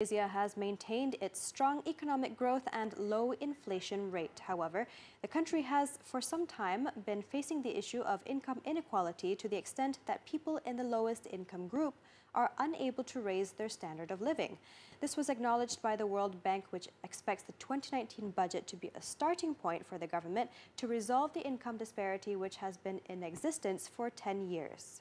Malaysia has maintained its strong economic growth and low inflation rate. However, the country has for some time been facing the issue of income inequality to the extent that people in the lowest income group are unable to raise their standard of living. This was acknowledged by the World Bank, which expects the 2019 budget to be a starting point for the government to resolve the income disparity which has been in existence for 10 years.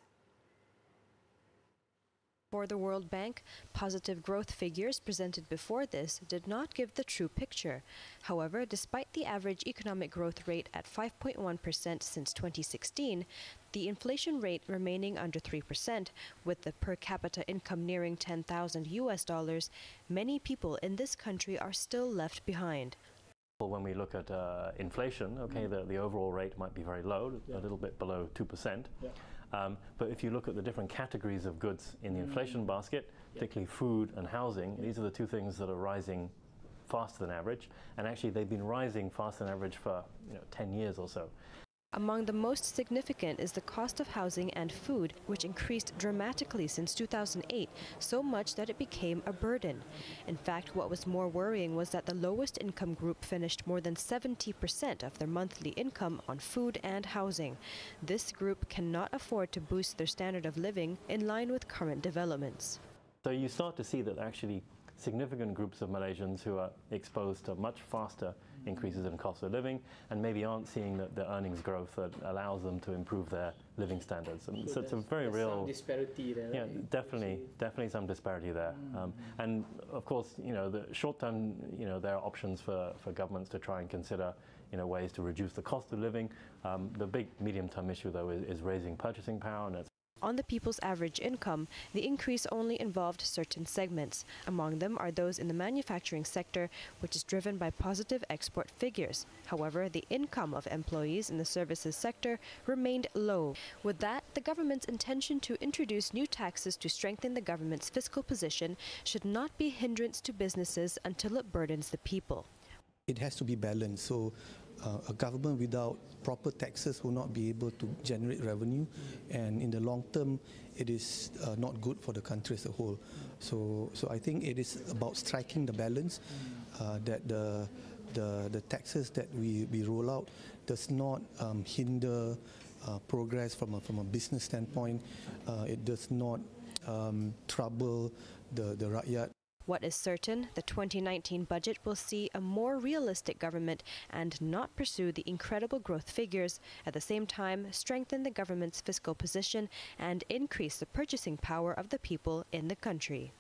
For the World Bank, positive growth figures presented before this did not give the true picture. However, despite the average economic growth rate at 5.1% since 2016, the inflation rate remaining under 3%, with the per capita income nearing $10,000, many people in this country are still left behind. When we look at inflation, the overall rate might be very low, a little bit below 2%. But if you look at the different categories of goods in the inflation basket, particularly food and housing, these are the two things that are rising faster than average. And actually, they've been rising faster than average for 10 years or so. Among the most significant is the cost of housing and food, which increased dramatically since 2008, so much that it became a burden. In fact, what was more worrying was that the lowest income group finished more than 70% of their monthly income on food and housing. This group cannot afford to boost their standard of living in line with current developments. So you start to see that actually significant groups of Malaysians who are exposed to much faster increases in cost of living and maybe aren't seeing the earnings growth that allows them to improve their living standards. And so it's a very real some disparity there. Yeah, definitely some disparity there. And of course, the short term, there are options for governments to try and consider ways to reduce the cost of living. The big medium term issue though is raising purchasing power, and it's on the people's average income, the increase only involved certain segments. Among them are those in the manufacturing sector, which is driven by positive export figures. However, the income of employees in the services sector remained low. With that, the government's intention to introduce new taxes to strengthen the government's fiscal position should not be a hindrance to businesses until it burdens the people. It has to be balanced. So a government without proper taxes will not be able to generate revenue, and in the long term it is not good for the country as a whole. So I think it is about striking the balance, that the taxes that we roll out does not hinder progress from a business standpoint. It does not trouble the rakyat. What is certain, the 2019 budget will see a more realistic government and not pursue the incredible growth figures, at the same time strengthen the government's fiscal position and increase the purchasing power of the people in the country.